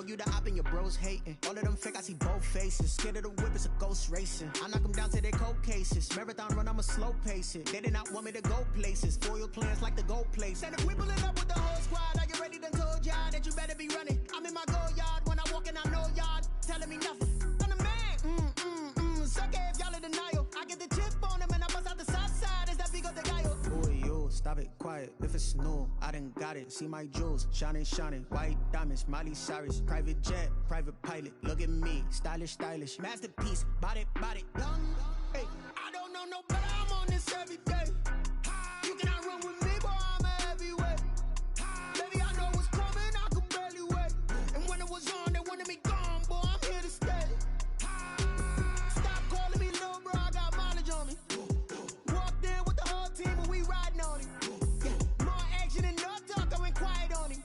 you the op and your bros hating. All of them fake, I see both faces. Scared of the whip, it's a ghost racing. I knock them down to their cold cases. Marathon run, I'm a slow pace it. They did not want me to go places. Foil plans like the gold place. And if we pulling up with the whole squad, are you ready? Done told y'all that you better be running. I'm in my go yard. When I walk in, I know y'all telling me nothing. I'm the man. Suck it if y'all in denial. I get the chip on them and I bust out the south side. Is that big of the guy? Boy, yo, stop it, quiet. If it's new, I done got it. See my jewels, shining. White diamonds, Miley Cyrus. Private jet, private pilot. Look at me, stylish. Masterpiece, body, young. Hey, I don't know no better. I'm on this every day. You cannot run with me, boy. I'm a heavyweight. Baby, I know what's coming. I could barely wait. And when it was on, they wanted me gone, boy. I'm here to stay. Stop calling me little bro. I got mileage on me. Walked in with the whole team and we riding on him. More action and no talk. I went quiet on him.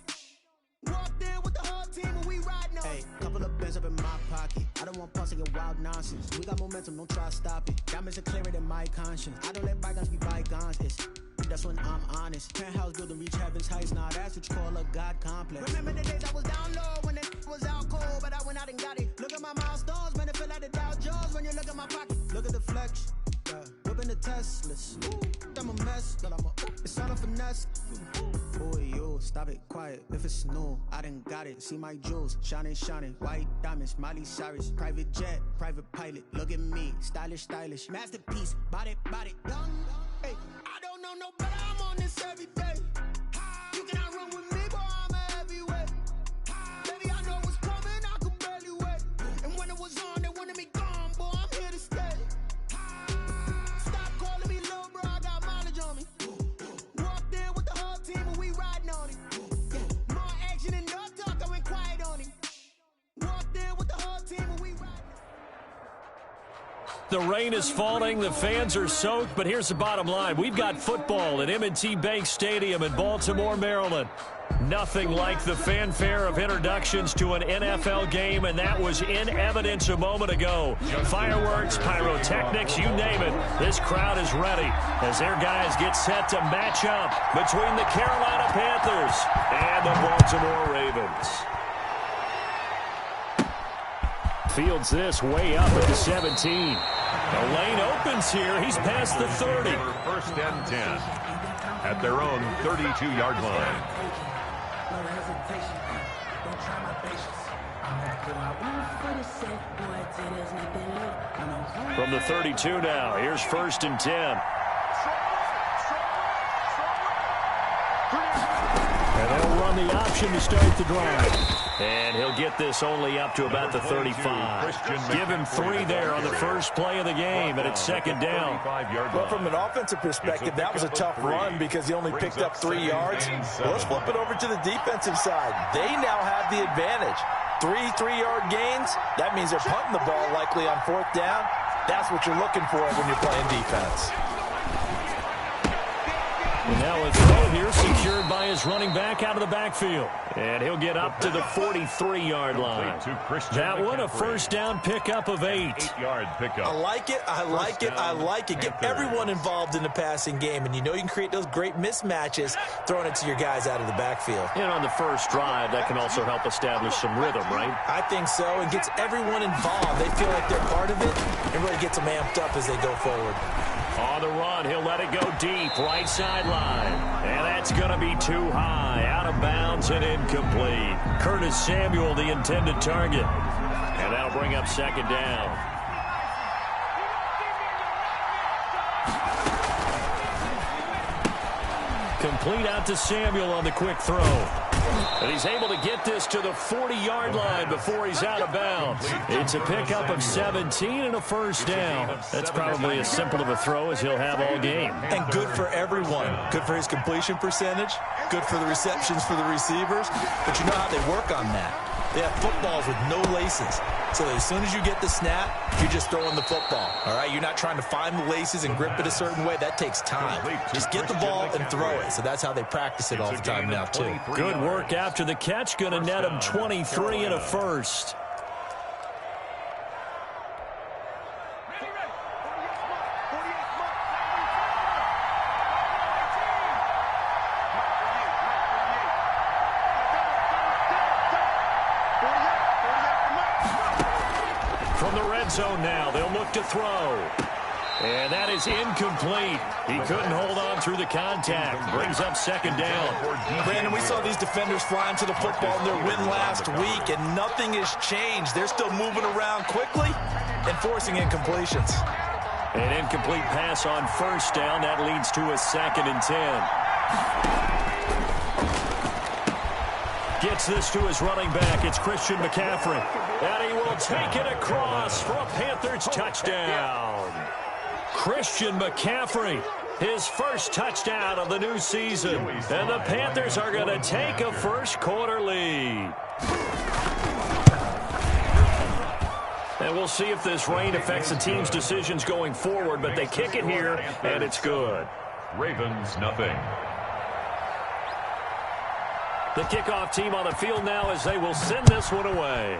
Walked in with the whole team and we riding on. Hey, couple of bands up in my pocket. I don't want pulse and wild nonsense. We got momentum, don't try to stop it. Diamonds are clearer than my conscience. I don't let bygones be bygones. That's when I'm honest. Penthouse building reach heaven's heights. Nah, that's what you call a God complex. Remember the days I was down low when it was out cold, but I went out and got it. Look at my milestones, man, it feel like the Dow Jones when you look at my pocket. Look at the flex. Whipping the Teslas. I'm a mess, but it's all a finesse. Boy, yo, stop it, quiet. If it's new, I done got it. See my jewels, shining. White diamonds, Miley Cyrus. Private jet, private pilot. Look at me, stylish. Masterpiece, body, young. Hey, I don't know no better. I'm on this every day. You cannot run with me, boy. I'm a heavyweight. Baby, I know what's coming. I could barely wait. And when it was on, they wanted me gone, boy. I'm here to stay. The rain is falling, the fans are soaked, but here's the bottom line. We've got football at M&T Bank Stadium in Baltimore, Maryland. Nothing like the fanfare of introductions to an NFL game, and that was in evidence a moment ago. Fireworks, pyrotechnics, you name it. This crowd is ready as their guys get set to match up between the Carolina Panthers and the Baltimore Ravens. Fields this way up at the 17. The lane opens here. He's past the 30. First and 10 at their own 32-yard line. From the 32 now, here's first and 10. And they'll run the option to start the drive. And he'll get this only up to about the 35. Give him 3 there on the first play of the game, and it's second down. Well, from an offensive perspective, that was a tough run because he only picked up 3 yards. Well, let's flip it over to the defensive side. They now have the advantage. 3 3-yard gains, that means they're punting the ball likely on 4th down. That's what you're looking for when you're playing defense. And now a throw here secured by his running back out of the backfield. And he'll get up to the 43-yard line. That one a first down pickup of 8. 8-yard pickup. I like it. Get everyone involved in the passing game. And you know you can create those great mismatches throwing it to your guys out of the backfield. And on the first drive, that can also help establish some rhythm, right? I think so. It gets everyone involved. They feel like they're part of it. It really gets them amped up as they go forward. On the run, he'll let it go deep, right sideline. And that's going to be too high, out of bounds and incomplete. Curtis Samuel, the intended target. And that'll bring up second down. Complete out to Samuel on the quick throw. And he's able to get this to the 40-yard line before he's out of bounds. It's a pickup of 17 and a first down. That's probably as simple of a throw as he'll have all game. And good for everyone. Good for his completion percentage. Good for the receptions for the receivers. But you know how they work on that. They have footballs with no laces. So that as soon as you get the snap, you're just throwing the football. All right? You're not trying to find the laces and grip it a certain way. That takes time. Just get the ball and throw it. So that's how they practice it all the time now, too. Good work after the catch. Going to net him 23 and a first. From the red zone now, they'll look to throw. And that is incomplete. He couldn't hold on through the contact. Brings up second down. Brandon, we saw these defenders flying to the football in their win last week, and nothing has changed. They're still moving around quickly and forcing incompletions. An incomplete pass on first down. That leads to a 2nd and 10. Gets this to his running back. It's Christian McCaffrey. And he will take it across for a Panthers touchdown. Christian McCaffrey, his first touchdown of the new season. And the Panthers are going to take a first-quarter lead. And we'll see if this rain affects the team's decisions going forward, but they kick it here, and it's good. Ravens, nothing. The kickoff team on the field now as they will send this one away.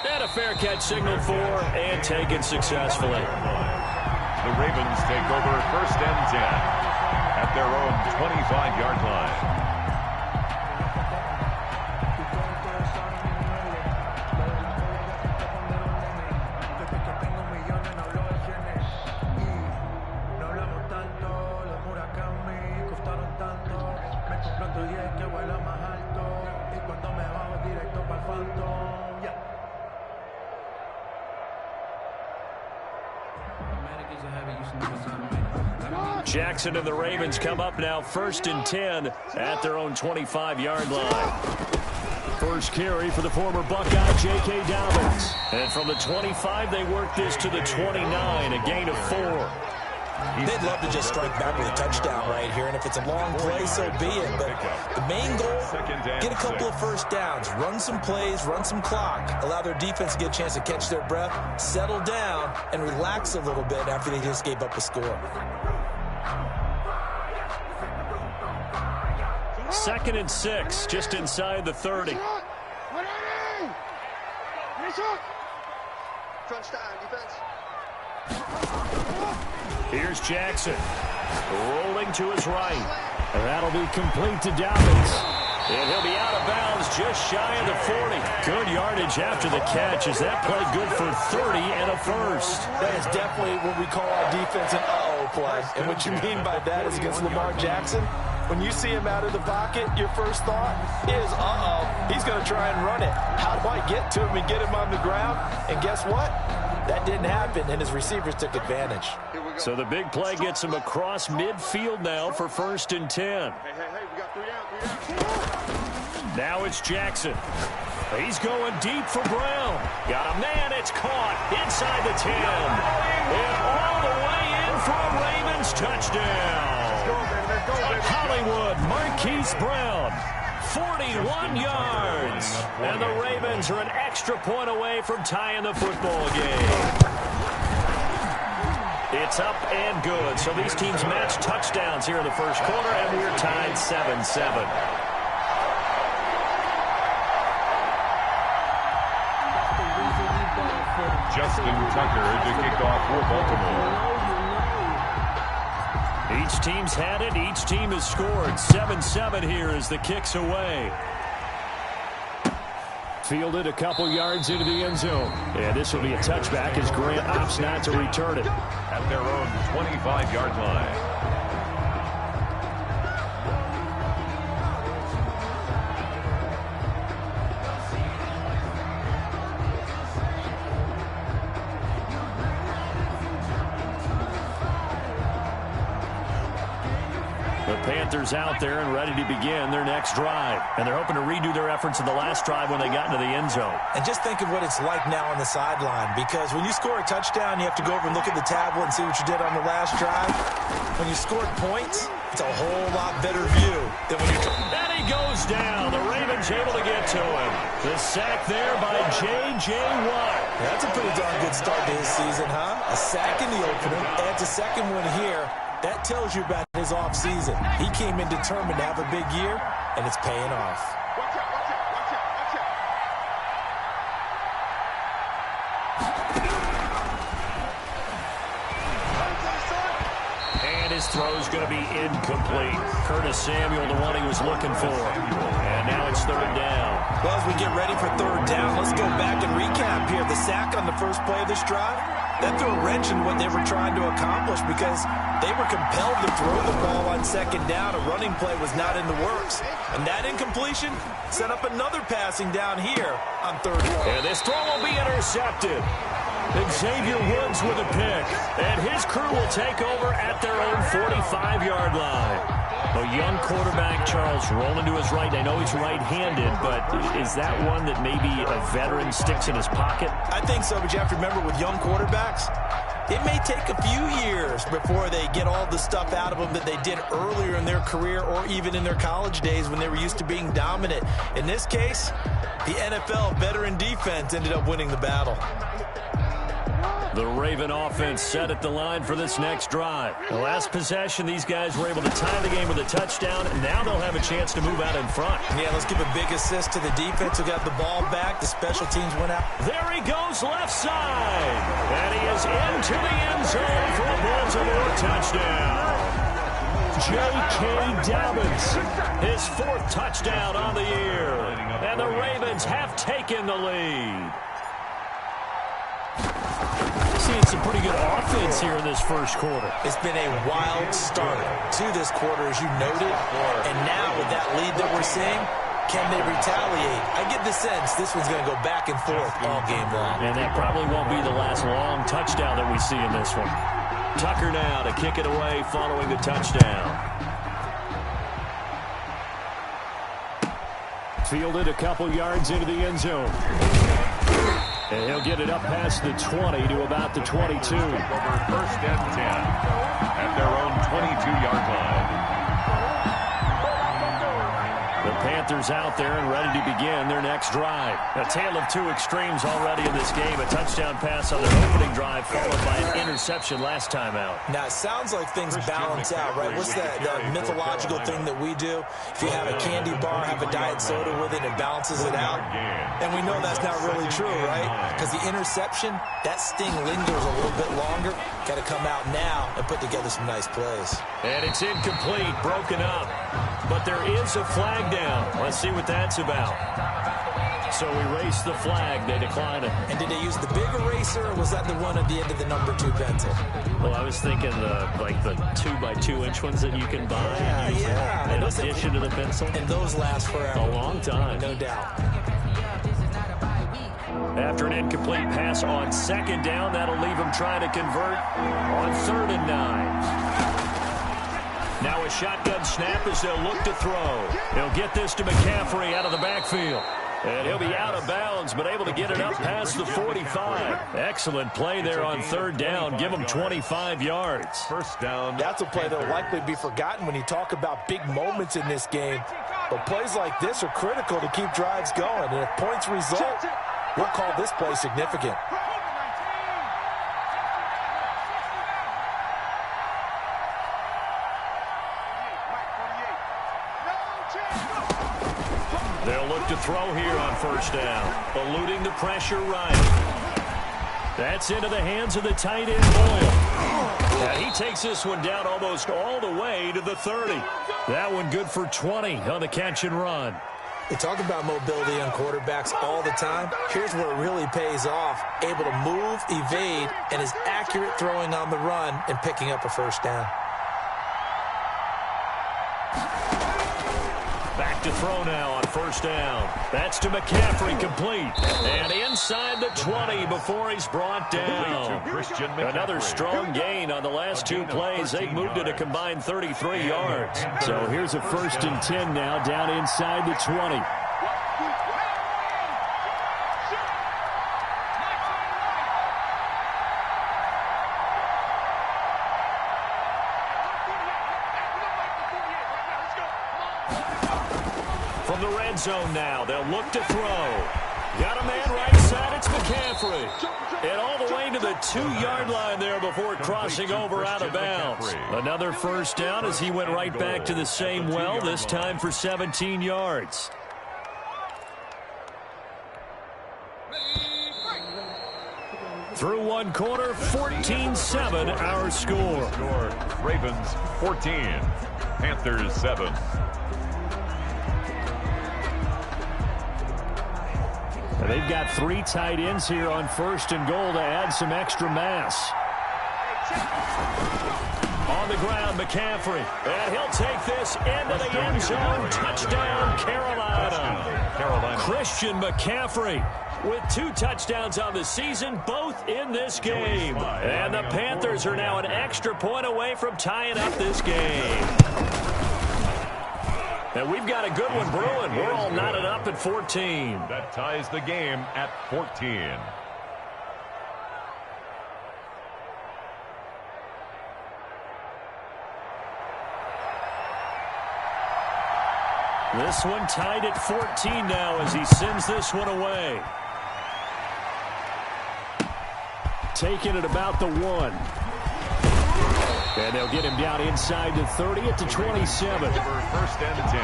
And a fair catch signaled for and taken successfully. The Ravens take over 1st and 10 at their own 25-yard line. Jackson and the Ravens come up now 1st and 10 at their own 25-yard line. First carry for the former Buckeye, J.K. Dobbins. And from the 25, they work this to the 29, a gain of 4. They'd love to just strike back with a touchdown right here, and if it's a long play, so be it. But the main goal, get a couple of first downs, run some plays, run some clock, allow their defense to get a chance to catch their breath, settle down, and relax a little bit after they just gave up a score. 2nd and 6, just inside the 30. Here's Jackson, rolling to his right. And that'll be complete to Dobbins. And he'll be out of bounds just shy of the 40. Good yardage after the catch as that play good for 30 and a first. That is definitely what we call our defense an uh-oh play. And what you mean by that is against Lamar Jackson, when you see him out of the pocket, your first thought is, uh-oh, he's going to try and run it. How do I get to him and get him on the ground? And guess what? That didn't happen, and his receivers took advantage. So the big play gets him across midfield now for 1st and 10. We got 3 down. Now it's Jackson. He's going deep for Brown. Got a man, it's caught inside the 10. And all the way in for a Ravens touchdown. Hollywood Marquise Brown, 41 yards. And the Ravens are an extra point away from tying the football game. It's up and good. So these teams match touchdowns here in the first quarter, and we're tied 7-7. Justin Tucker to kick off for Baltimore. Each team's had it. Each team has scored. 7-7 here as the kick's away. Fielded a couple yards into the end zone. And this will be a touchback as Grant opts not to return it. At their own 25-yard line. Panthers out there and ready to begin their next drive. And they're hoping to redo their efforts in the last drive when they got into the end zone. And just think of what it's like now on the sideline, because when you score a touchdown, you have to go over and look at the tablet and see what you did on the last drive. When you scored points, it's a whole lot better view than when you're... And he goes down. The Ravens able to get to him. The sack there by J.J. Watt. That's a pretty darn good start to his season, huh? A sack in the opener, adds a second one here. That tells you about his offseason. He came in determined to have a big year, and it's paying off. And his throw's going to be incomplete. Curtis Samuel, the one he was looking for. And now it's 3rd down. Well, as we get ready for third down, let's go back and recap here. The sack on the first play of this drive, that threw a wrench in what they were trying to accomplish because they were compelled to throw the ball on second down. A running play was not in the works. And that incompletion set up another passing down here on third down. And this throw will be intercepted. Xavier Woods with a pick. And his crew will take over at their own 45-yard line. A young quarterback, Charles, rolling to his right. I know he's right-handed, but is that one that maybe a veteran sticks in his pocket? I think so, but you have to remember with young quarterbacks, it may take a few years before they get all the stuff out of them that they did earlier in their career or even in their college days when they were used to being dominant. In this case, the NFL veteran defense ended up winning the battle. The Raven offense set at the line for this next drive. The last possession, these guys were able to tie the game with a touchdown, and now they'll have a chance to move out in front. Yeah, let's give a big assist to the defense who got the ball back. The special teams went out. There he goes, left side. And he is into the end zone for a Baltimore touchdown. J.K. Dobbins, his fourth touchdown on the year. And the Ravens have taken the lead. Seeing some pretty good offense here in this first quarter. It's been a wild start to this quarter, as you noted. And now with that lead that we're seeing, can they retaliate? I get the sense this one's going to go back and forth all game long. And that probably won't be the last long touchdown that we see in this one. Tucker now to kick it away following the touchdown. Fielded a couple yards into the end zone. And he'll get it up past the 20 to about the 22. Over first and 10 at their own 22-yard line. The Panthers out there and ready to begin their next drive. A tale of two extremes already in this game. A touchdown pass on their opening drive followed by an interception last time out. Now, it sounds like things balance out, right? What's that mythological thing that we do? If you have a candy bar, have a diet soda with it, it balances it out. And we know that's not really true, right? Because the interception, that sting lingers a little bit longer. Got to come out now and put together some nice plays. And it's incomplete, broken up. But there is a flag down. Let's see what that's about. So erase the flag. They decline it. And did they use the big eraser, or was that the one at the end of the number 2 pencil? Well, I was thinking the 2x2-inch ones that you can buy and use in addition to the pencil. And those last forever. A long time. No doubt. After an incomplete pass on second down, that'll leave him trying to convert on 3rd and 9. Now a shotgun snap as they'll look to throw. He'll get this to McCaffrey out of the backfield. And he'll be out of bounds, but able to get it up past the 45. Excellent play there on 3rd down. Give him 25 yards. First down. That's a play that will likely be forgotten when you talk about big moments in this game. But plays like this are critical to keep drives going. And if points result, we'll call this play significant. They'll look to throw here on 1st down. Eluding the pressure right. That's into the hands of the tight end, Boyle. And he takes this one down almost all the way to the 30. That one good for 20 on the catch and run. We talk about mobility on quarterbacks all the time. Here's where it really pays off. Able to move, evade, and is accurate throwing on the run and picking up a 1st down. Back to throw now on 1st down. That's to McCaffrey, complete. And inside the 20 before he's brought down. Another strong gain on the last 2 plays. They've moved it a combined 33 yards. So here's a 1st and 10 now down inside the 20. From the red zone now, they'll look to throw. Got a man right side, it's McCaffrey. And all the way to the 2-yard line there before crossing over out of bounds. Another 1st down as he went right back to the same well, this time for 17 yards. Through 1 quarter, 14-7 our score. Ravens 14, Panthers 7. They've got 3 tight ends here on 1st and goal to add some extra mass. On the ground, McCaffrey. And he'll take this into the end zone. Touchdown, Carolina. Christian McCaffrey with 2 touchdowns on the season, both in this game. And the Panthers are now an extra point away from tying up this game. And we've got a good one brewing. We're all knotted up at 14. That ties the game at 14. This one tied at 14 now as he sends this one away. Taking it about the 1. And they'll get him down inside the 30 at the 27. 1st and 10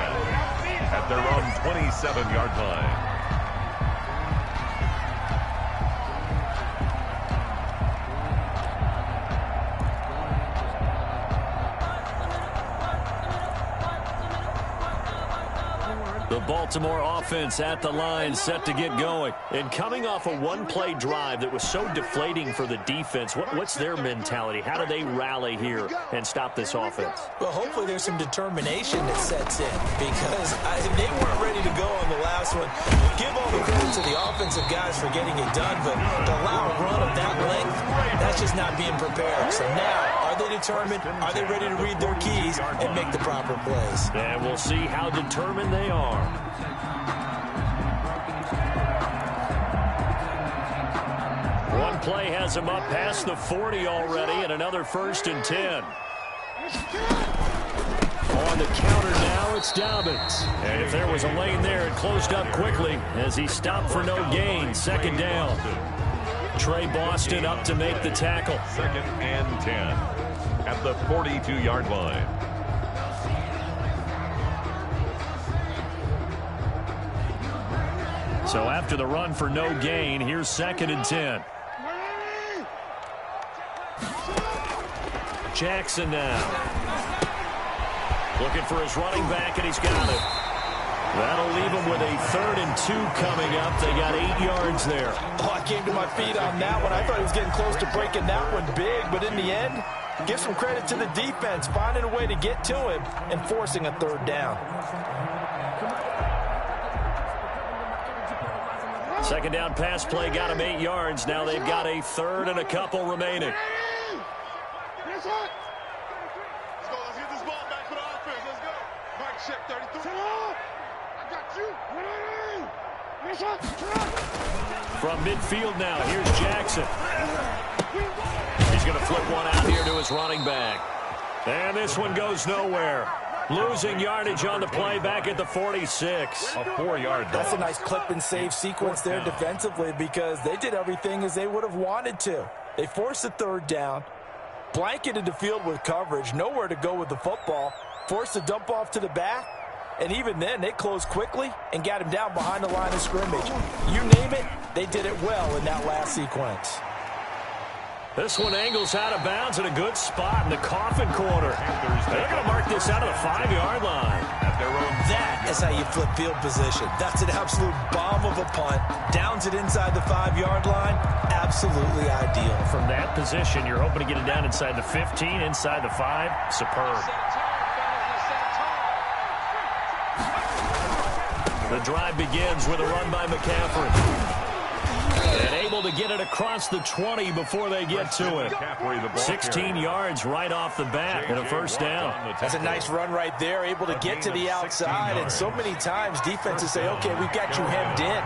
at their own 27-yard line. The Baltimore offense at the line, set to get going. And coming off a one-play drive that was so deflating for the defense, what's their mentality? How do they rally here and stop this offense? Well, hopefully there's some determination that sets in, because they weren't ready to go on the last one. Give all the credit to the offensive guys for getting it done, but to allow a run of that length, that's just not being prepared. So now, are they determined? Are they ready to read their keys and make the proper plays? And we'll see how determined they are. One play has him up past the 40 already, and another 1st and 10. On the counter now, it's Dobbins. And if there was a lane there, it closed up quickly as he stopped for no gain. 2nd down. Trey Boston up to make the tackle. 2nd and 10 at the 42-yard line. So after the run for no gain, here's 2nd and 10. Jackson now. Looking for his running back, and he's got it. That'll leave him with a 3rd and 2 coming up. They got 8 yards there. Oh, I came to my feet on that one. I thought he was getting close to breaking that one big, but in the end, give some credit to the defense, finding a way to get to him and forcing a 3rd down. 2nd down pass play got him 8 yards. Now they've got a 3rd and a couple remaining. Let's go. Let's get this ball back for the offense. Let's go. Mike, check 33. I got you. From midfield now, here's Jackson. He's going to flip one out here to his running back. And this one goes nowhere. Losing yardage on the play back at the 46. A 4-yard. That's a nice clip and save sequence there defensively, because they did everything as they would have wanted to. They forced the 3rd down, blanketed the field with coverage, nowhere to go with the football, forced the dump off to the back, and even then they closed quickly and got him down behind the line of scrimmage. You name it, they did it well in that last sequence. This one angles out of bounds in a good spot in the coffin corner. They're going to mark this out of the 5-yard line. That is how you flip field position. That's an absolute bomb of a punt. Downs it inside the 5-yard line. Absolutely ideal. From that position, you're hoping to get it down inside the 15, inside the 5. Superb. The drive begins with a run by McCaffrey. And able to get it across the 20 before they get to it. 16 yards right off the bat and a 1st down. That's a nice run right there, able to get to the outside. And so many times defenses say, okay, we've got you hemmed in.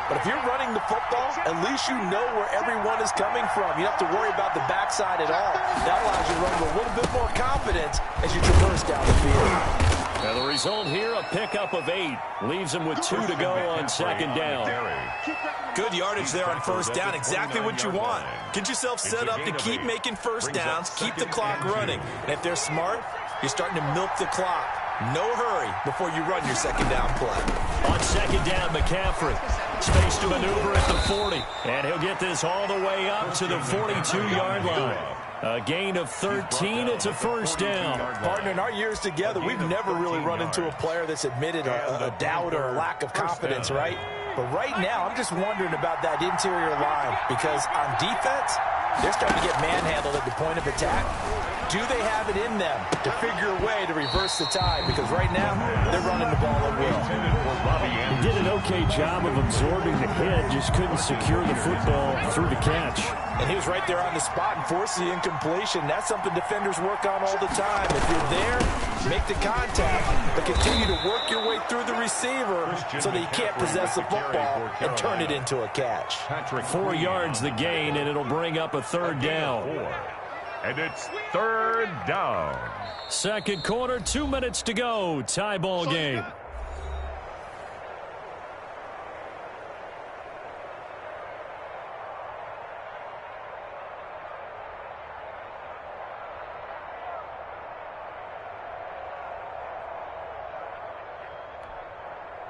But if you're running the football, at least you know where everyone is coming from. You don't have to worry about the backside at all. That allows you to run with a little bit more confidence as you traverse down the field. And the result here, a pickup of 8. Leaves them with 2 to go on 2nd down. Good yardage there on 1st down. Exactly what you want. Get yourself set up to keep making 1st downs, keep the clock running. And if they're smart, you're starting to milk the clock. No hurry before you run your 2nd down play. On 2nd down, McCaffrey. Space to maneuver at the 40. And he'll get this all the way up to the 42-yard line. A gain of 13. It's a 1st down. Partner, in our years together, we've never really run into a player that's admitted a doubt or a lack of confidence, right? But right now, I'm just wondering about that interior line because on defense, they're starting to get manhandled at the point of attack. Do they have it in them to figure a way to reverse the tide? Because right now, they're running the ball at will. He did an okay job of absorbing the hit, just couldn't secure the football through the catch. And he was right there on the spot and forced the incompletion. That's something defenders work on all the time. If you're there, make the contact, but continue to work your way through the receiver so that you can't possess the football and turn it into a catch. 4 yards the gain, and it'll bring up a third down. And it's third down. Second quarter, 2 minutes to go. Tie ball game.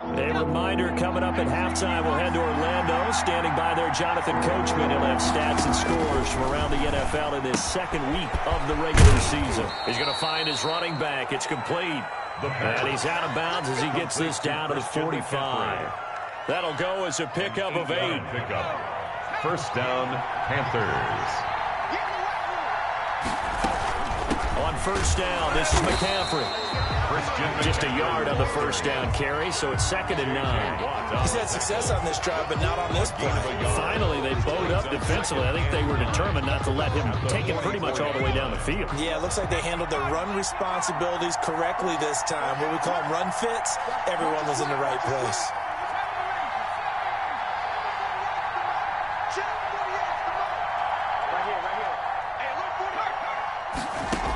A reminder, coming up at halftime, we'll head to Orlando. Standing by there, Jonathan Coachman. He'll have stats and scores from around the NFL in this second week of the regular season. He's going to find his running back. It's complete. And he's out of bounds as he gets this down to the 45. That'll go as a pickup of 8. First down, Panthers. On first down, this is McCaffrey. Just a yard on the first down carry, so it's 2nd and 9. He's had success on this drive, but not on this play. Finally, they bowed up defensively. I think they were determined not to let him take it pretty much all the way down the field. Yeah, it looks like they handled their run responsibilities correctly this time. What we call them run fits, everyone was in the right place.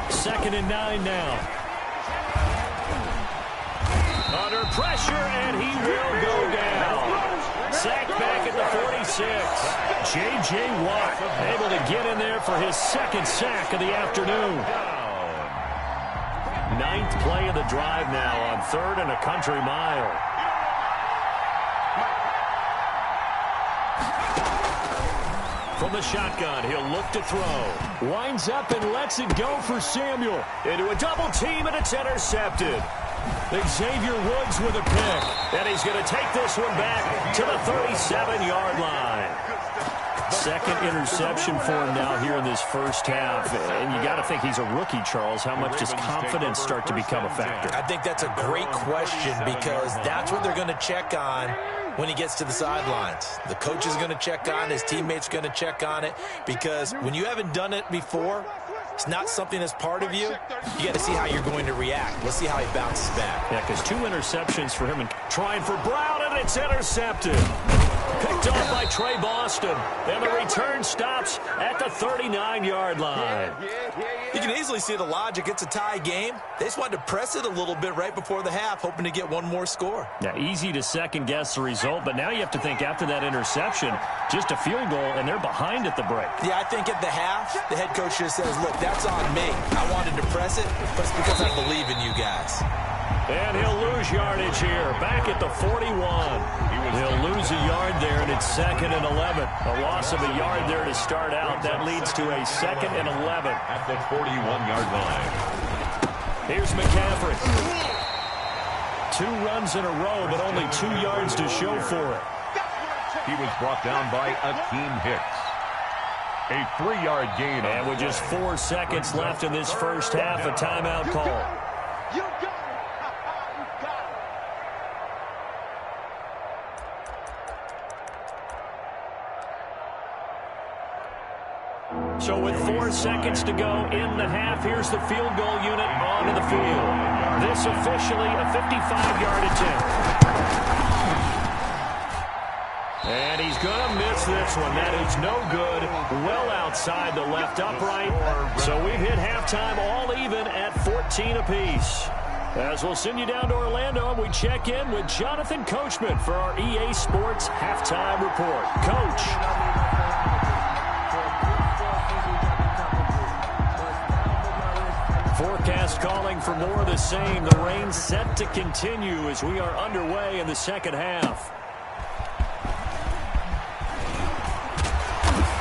Second and 9 now. Under pressure, and he will go down. Sacked back at the 46. J.J. Watt able to get in there for his second sack of the afternoon. 9th play of the drive now on 3rd and a country mile. From the shotgun, he'll look to throw. Winds up and lets it go for Samuel. Into a double team, and it's intercepted. Xavier Woods with a pick. And he's going to take this one back to the 37-yard line. Second interception for him now here in this first half. And you got to think he's a rookie, Charles. How much does confidence start to become a factor? I think that's a great question because that's what they're going to check on when he gets to the sidelines. The coach is going to check on, his teammates going to check on it, because when you haven't done it before, it's not something that's part of you. You got to see how you're going to react. Let's see how he bounces back. Yeah, because 2 interceptions for him and trying for Brown, and it's intercepted. Picked off by Trey Boston, and the return stops at the 39-yard line. You can easily see the logic. It's a tie game. They just wanted to press it a little bit right before the half, hoping to get one more score. Yeah, easy to second-guess the result, but now you have to think after that interception, just a field goal, and they're behind at the break. Yeah, I think at the half, the head coach just says, look, that's on me. I wanted to press it, but it's because I believe in you guys. And he'll lose yardage here, back at the 41. He'll lose a yard there, and it's 2nd and 11. A loss of a yard there to start out. That leads to a 2nd and 11. At the 41-yard line. Here's McCaffrey. 2 runs in a row, but only 2 yards to show for it. He was brought down by Akeem Hicks. A 3-yard gain. And with just 4 seconds left in this first half, a timeout call. So with 4 seconds to go in the half, here's the field goal unit onto the field. This officially a 55-yard attempt. And he's going to miss this one. That is no good. Well outside the left upright. So we've hit halftime all even at 14 apiece. As we'll send you down to Orlando, and we check in with Jonathan Coachman for our EA Sports Halftime Report. Coach. Forecast calling for more of the same. The rain set to continue as we are underway in the second half.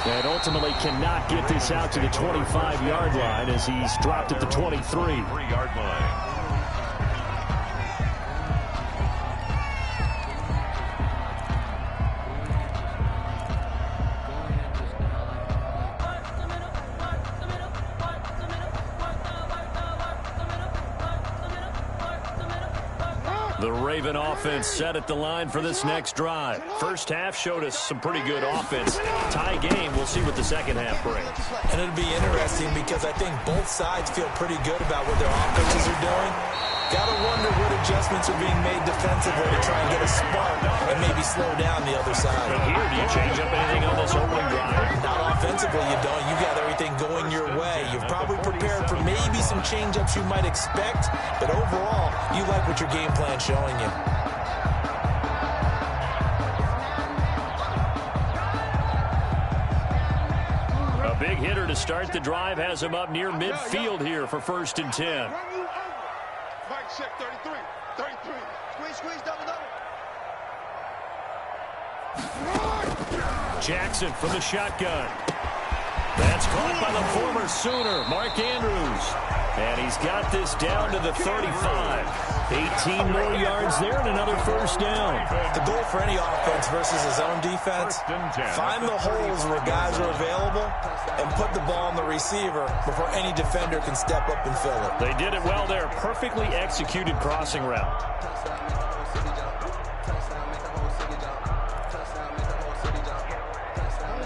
And ultimately cannot get this out to the 25-yard line as he's dropped at the 23. 3-yard line. The Raven offense set at the line for this next drive. First half showed us some pretty good offense. Tie game. We'll see what the second half brings. And it'll be interesting because I think both sides feel pretty good about what their offenses are doing. Got to wonder what adjustments are being made defensively to try and get a spark and maybe slow down the other side. But here, do you change up anything on this opening drive? Not offensively, you don't. You got everything going your way. You've probably prepared for maybe some change-ups you might expect, but overall, you like what your game plan's showing you. A big hitter to start the drive has him up near midfield here for 1st and 10. Mike check 33. 33. Squeeze, double. Jackson from the shotgun. That's caught by the former Sooner, Mark Andrews. And he's got this down to the 35. 18 more yards there and another first down. The goal for any offense versus his own defense, find the holes where guys are available and put the ball on the receiver before any defender can step up and fill it. They did it well there. Perfectly executed crossing route.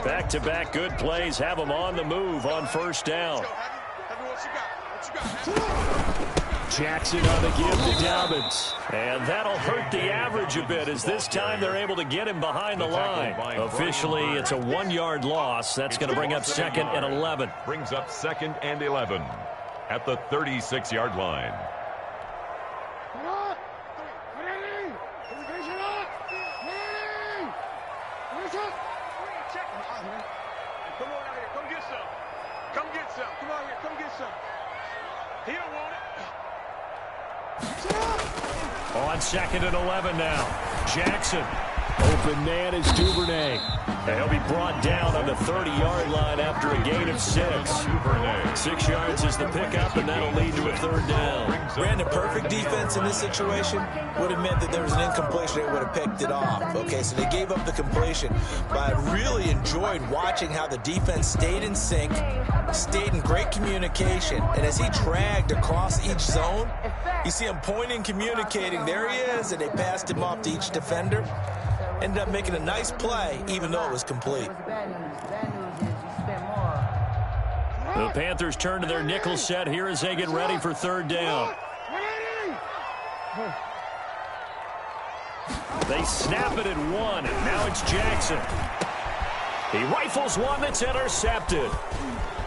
Back-to-back good plays have them on the move on first down. Jackson on the give to Dobbins. And that'll hurt the average a bit as this time they're able to get him behind the line. Officially, it's a 1-yard loss. That's going to bring up 2nd and 11. Brings up 2nd and 11 at the 36-yard line. On 2nd and 11 now. Jackson. Open man is Duvernay. And he'll be brought down on the 30-yard line after a gain of 6. 6 yards is the pickup, and that'll lead to a 3rd down. Brandon, perfect defense in this situation would have meant that there was an incompletion. They would have picked it off. Okay, so they gave up the completion. But I really enjoyed watching how the defense stayed in sync, stayed in great communication, and as he dragged across each zone, you see him pointing, communicating. There he is, and they passed him off to each defender. Ended up making a nice play, even though it was complete. The Panthers turn to their nickel set here as they get ready for 3rd down. They snap it at 1, and now it's Jackson. He rifles one that's intercepted.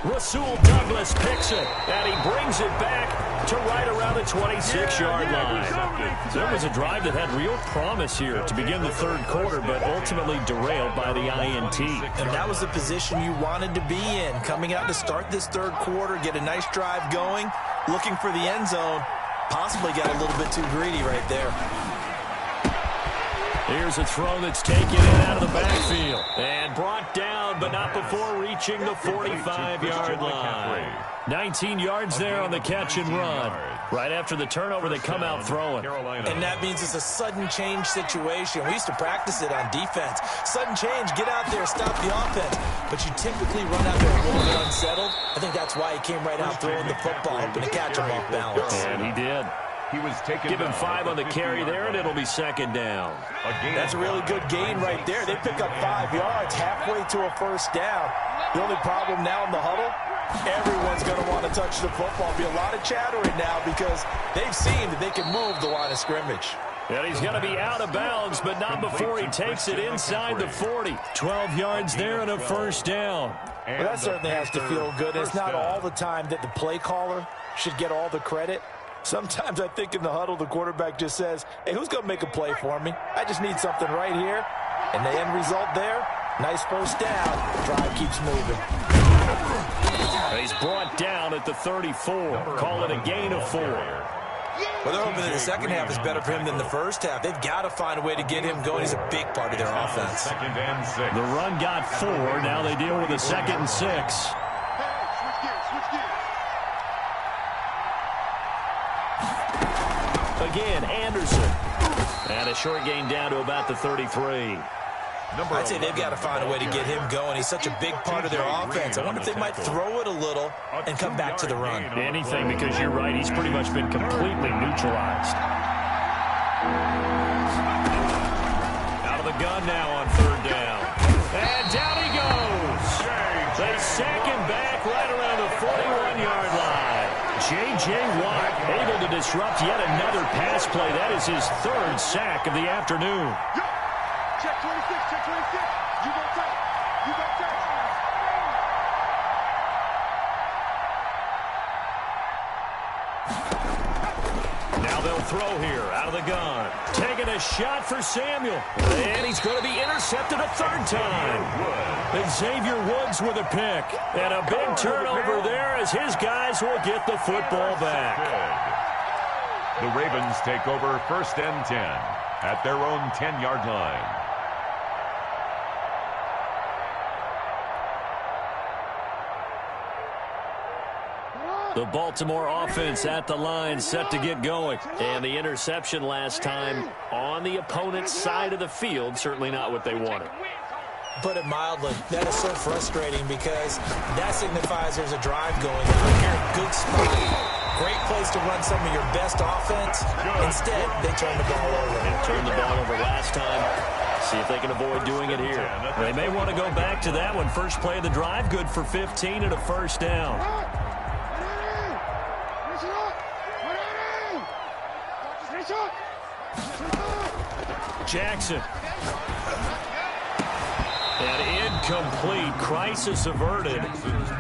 Rasul Douglas picks it, and he brings it back to right around the 26-yard line. So it was a drive that had real promise here to begin the 3rd quarter, but ultimately derailed by the INT. And that was the position you wanted to be in, coming out to start this 3rd quarter, get a nice drive going, looking for the end zone, possibly got a little bit too greedy right there. Here's a throw that's taken in out of the backfield and brought down, but not before reaching the 45-yard line. 19 yards there on the catch and run. Right after the turnover, they come out throwing. And that means it's a sudden change situation. We used to practice it on defense. Sudden change, get out there, stop the offense. But you typically run out there a little bit unsettled. I think that's why he came right out throwing the football, hoping to catch him off balance. And he did. He was taken. Give him 5 on the carry there, and it'll be 2nd down. That's a really good gain right there. They pick up 5 yards halfway to a 1st down. The only problem now in the huddle, everyone's going to want to touch the football. Be a lot of chattering now because they've seen that they can move the line of scrimmage. And he's going to be out of bounds, but not before he takes it inside the 40. 12 yards there and a 1st down. Well, that certainly has to feel good. It's not all the time that the play caller should get all the credit. Sometimes I think in the huddle, the quarterback just says, hey, who's going to make a play for me? I just need something right here. And the end result there, nice 1st down. The drive keeps moving. He's brought down at the 34. Call it a gain of 4. Well, they're hoping that the second half is better for him than the first half. They've got to find a way to get him going. He's a big part of their offense. The run got 4. Now they deal with a 2nd and 6. Again, Anderson. And a short gain down to about the 33. I'd say they've got to find a way to get him going. He's such a big part of their offense. I wonder if they might throw it a little and come back to the run. Anything, because you're right. He's pretty much been completely neutralized. Out of the gun now on third down. And down he goes. They sack him back right around the 41-yard line. J.J. Watt able to disrupt yet another pass play. That is his third sack of the afternoon. Check 26, check 26. You go tight. You go tight. Now they'll throw here out of the gun. Taking a shot for Samuel. And he's going to be intercepted a third time. And Xavier Woods with a pick. And a big turnover there as his guys will get the football back. The Ravens take over first and 10 at their own 10-yard line. The Baltimore offense at the line, set to get going. And the interception last time on the opponent's side of the field, certainly not what they wanted. Put it mildly, that is so frustrating because that signifies there's a drive going on. You're in a good spot. Great place to run some of your best offense. Instead, they turn the ball over. They turned the ball over last time. See if they can avoid doing it here. They may want to go back to that one. First play of the drive, good for 15 and a first down. Jackson. And incomplete. Crisis averted.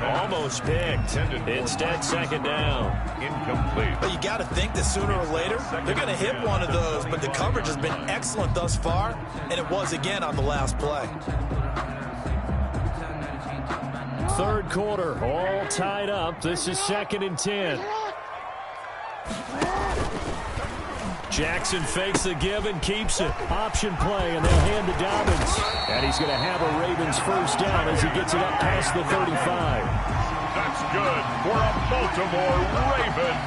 Almost picked. Instead, second down. Incomplete. But you got to think that sooner or later, they're going to hit one of those. But the coverage has been excellent thus far, and it was again on the last play. Third quarter, all tied up. This is 2nd and 10. Jackson fakes the give and keeps it. Option play, and they'll hand to Dobbins. And he's going to have a Ravens first down as he gets it up past the 35. That's good for a Baltimore Raven.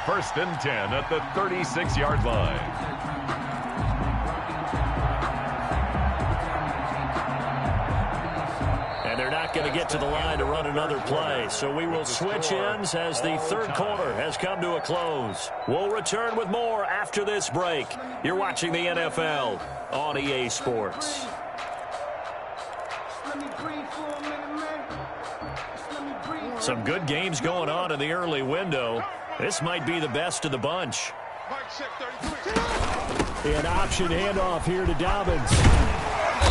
First and 10 at the 36-yard line. They're not going to get to the line to run another play, so we will switch ends as the third quarter has come to a close. We'll return with more after this break. You're watching the NFL on EA Sports. Some good games going on in the early window. This might be the best of the bunch. An option handoff here to Dobbins.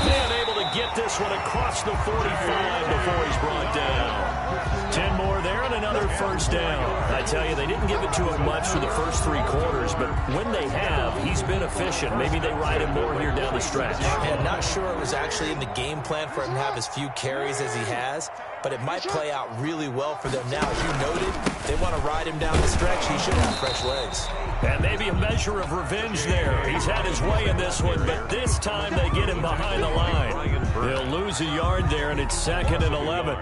And able to get this one across the 45 before he's brought down. 10 more there and another first down. I tell you, they didn't give it to him much for the first 3 quarters, but when they have, he's been efficient. Maybe they ride him more here down the stretch. I'm not sure it was actually in the game plan for him to have as few carries as he has, but it might play out really well for them now. As you noted, they want to ride him down the stretch. He should have fresh legs. And maybe a measure of revenge there. He's had his way in this one, but this time they get him behind the line. He'll lose a yard there, and it's 2nd and 11.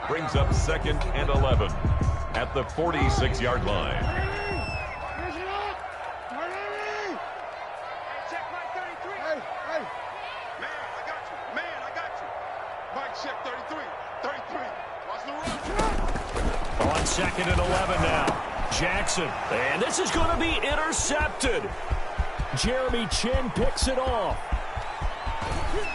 Brings up 2nd and 11 at the 46-yard line. Check my 33. Hey. Man, I got you. Mike, check 33. 33. Watch the run. On 2nd and 11 now. Jackson. And this is going to be intercepted. Jeremy Chin picks it off.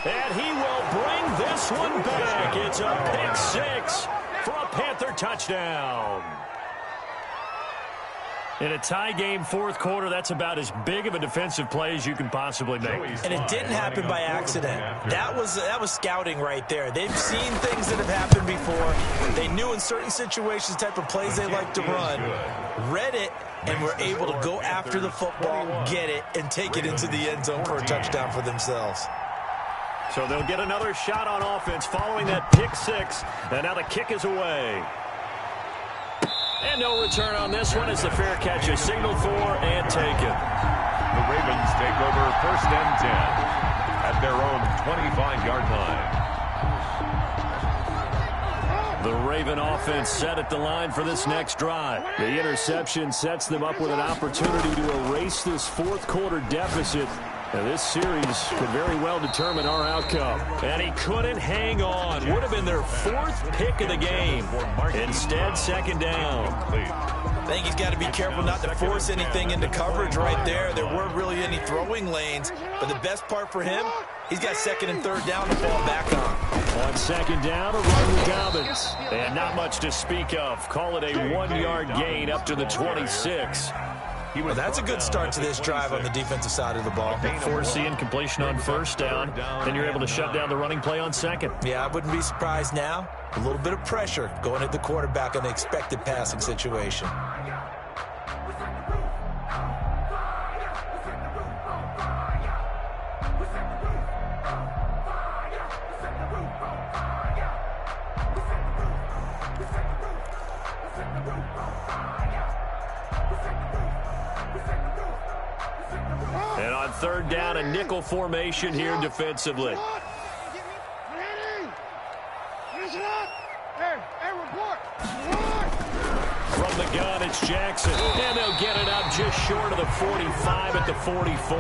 And he will bring this one back. It's a pick 6 for a Panther touchdown. In a tie game fourth quarter, that's about as big of a defensive play as you can possibly make. And it didn't happen by accident. That was scouting right there. They've seen things that have happened before. They knew in certain situations the type of plays they like to run, read it, and were able to go after the football, get it, and take it into the end zone for a touchdown for themselves. So they'll get another shot on offense following that pick 6, and now the kick is away. And no return on this one as the fair catch is signaled for and taken. The Ravens take over first and 10 at their own 25-yard line. The Raven offense set at the line for this next drive. The interception sets them up with an opportunity to erase this fourth quarter deficit Now, this series could very well determine our outcome. And he couldn't hang on. Would have been their 4th pick of the game. Instead, 2nd down. I think he's got to be careful not to force anything into coverage right there. There weren't really any throwing lanes. But the best part for him, he's got 2nd and 3rd down to fall back on. On 2nd down, a run with Dobbins. And not much to speak of. Call it a 1-yard gain up to the 26. Well, that's a good start to this drive on the defensive side of the ball. Forcing completion on 1st down. Then you're able to shut down the running play on 2nd. Yeah, I wouldn't be surprised now. A little bit of pressure going at the quarterback on the expected passing situation. And on 3rd down, a nickel formation here defensively. From the gun, it's Jackson. And they'll get it up just short of the 45 at the 44.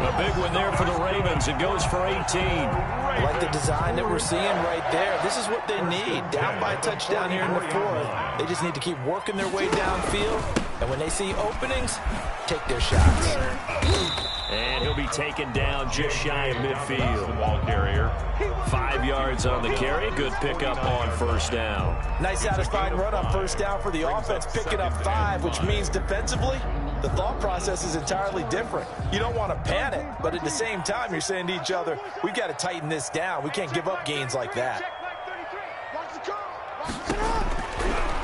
A big one there for the Ravens. It goes for 18. I like the design that we're seeing right there. This is what they need. Down by a touchdown here in the 4th. They just need to keep working their way downfield. And when they see openings, take their shots. And he'll be taken down just shy of midfield. Ball carrier. 5 yards on the carry. Good pickup on 1st down. Nice satisfying run on 1st down for the offense, picking up 5, which means defensively, the thought process is entirely different. You don't want to panic, but at the same time, you're saying to each other, we've got to tighten this down. We can't give up gains like that.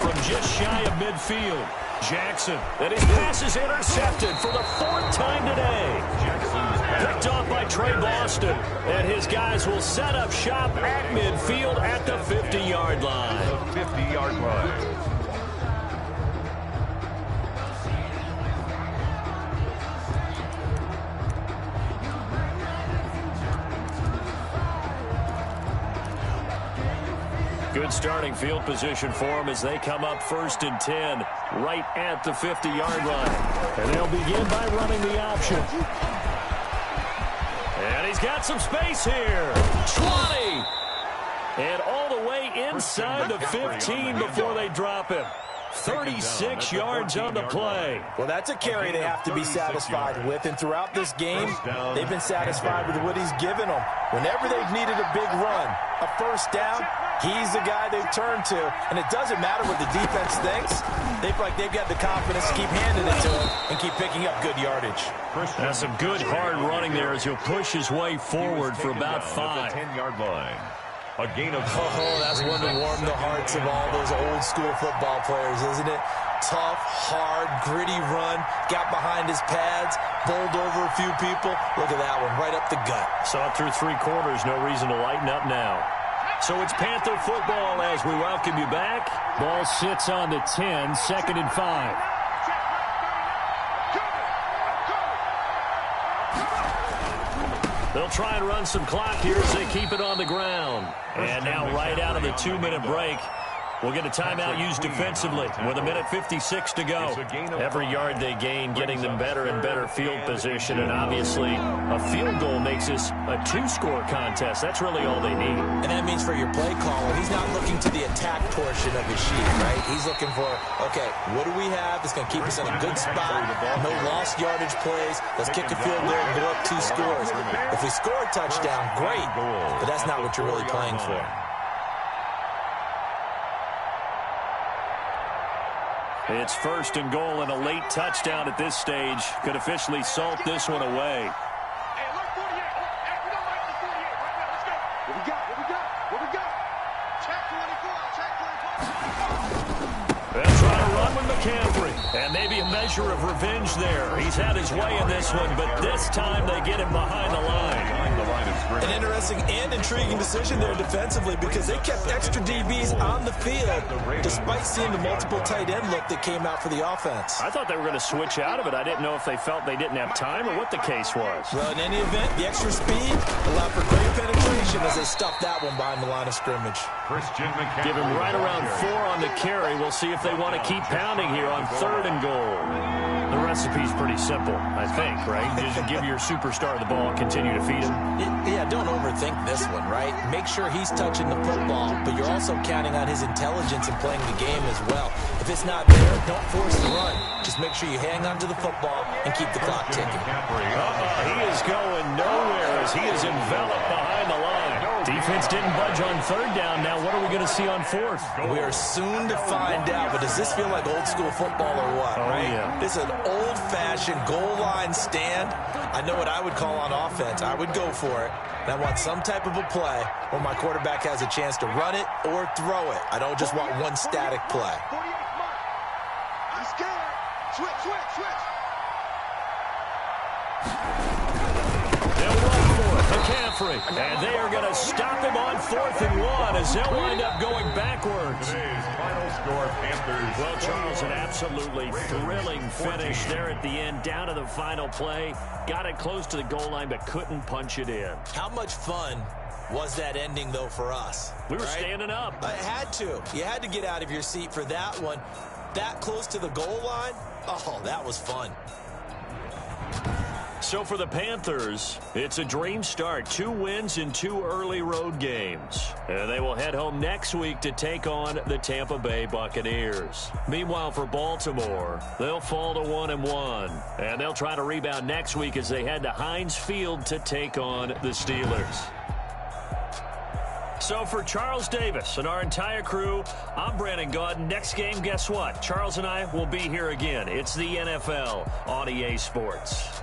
From just shy of midfield, Jackson. And his pass is intercepted for the 4th time today. Picked off by Trey Boston. And his guys will set up shop at midfield at the 50-yard line. The 50-yard line. Good starting field position for them as they come up 1st and 10 right at the 50-yard line. And they'll begin by running the option. And he's got some space here. 20. And all the way inside the 15 before they drop him. 36 yards on the play. Well, that's a carry they have to be satisfied with. And throughout this game, they've been satisfied with what he's given them. Whenever they've needed a big run, a 1st down, he's the guy they've turned to. And it doesn't matter what the defense thinks. They feel like they've got the confidence to keep handing it to him and keep picking up good yardage. That's some good hard running there as he'll push his way forward for about 5. 10-yard line. A gain of... Oh, that's one to warm the hearts of all those old-school football players, isn't it? Tough, hard, gritty run, got behind his pads, bowled over a few people. Look at that one, right up the gut. Saw it through 3 quarters, no reason to lighten up now. So it's Panther football as we welcome you back. Ball sits on the 10, 2nd and 5. They'll try and run some clock here as they keep it on the ground. And now right out of the 2-minute break, we'll get a timeout used defensively with 1:56 to go. Every yard they gain getting them better and better field position. And obviously a field goal makes this a 2-score contest. That's really all they need. And that means for your play caller, he's not looking to the attack portion of his sheet, right? He's looking for, okay, what do we have that's going to keep us in a good spot? No lost yardage plays. Let's kick a field goal and go up 2 scores. If we score a touchdown, great. But that's not what you're really playing for. It's 1st and goal, and a late touchdown at this stage could officially salt this one away. Hey, look, 48. Act it up like the 48 right now. Let's go. What we got? What we got? What we got? Check 24. Check 24. They'll try to run with McCaffrey. And maybe a measure of revenge there. He's had his way in this one, but this time they get him behind the line. An interesting and intriguing decision there defensively because they kept extra DBs on the field despite seeing the multiple tight end look that came out for the offense. I thought they were going to switch out of it. I didn't know if they felt they didn't have time or what the case was. Well, in any event, the extra speed allowed for great penetration as they stuffed that one behind the line of scrimmage. Give him right around 4 on the carry. We'll see if they want to keep pounding here on 3rd and goal. The recipe's pretty simple, I think, right? Just give your superstar the ball, continue to feed him. Yeah, don't overthink this one, right? Make sure he's touching the football, but you're also counting on his intelligence in playing the game as well. If it's not there, don't force the run. Just make sure you hang on to the football and keep the clock ticking. He is going nowhere as he is enveloped behind the line. Defense didn't budge on third down. Now what are we going to see on fourth? We are soon to find out, but does this feel like old school football or what, right? Yeah. This is an old-fashioned goal line stand. I know what I would call on offense. I would go for it. And I want some type of a play where my quarterback has a chance to run it or throw it. I don't just want one static play. 48 mark. I'm scared. Switch. They'll run for it. McCaffrey. And they are going to stop him on 4th and 1 as they'll wind up going backwards. Today's final score, Panthers. Well, Charles, an absolutely thrilling finish there at the end, down to the final play. Got it close to the goal line, but couldn't punch it in. How much fun was that ending, though, for us? We were standing up. I had to. You had to get out of your seat for that one. That close to the goal line? Oh, that was fun. So for the Panthers, it's a dream start. 2 wins in 2 early road games. And they will head home next week to take on the Tampa Bay Buccaneers. Meanwhile, for Baltimore, they'll fall to 1-1. And they'll try to rebound next week as they head to Heinz Field to take on the Steelers. So for Charles Davis and our entire crew, I'm Brandon Gaudin. Next game, guess what? Charles and I will be here again. It's the NFL on EA Sports.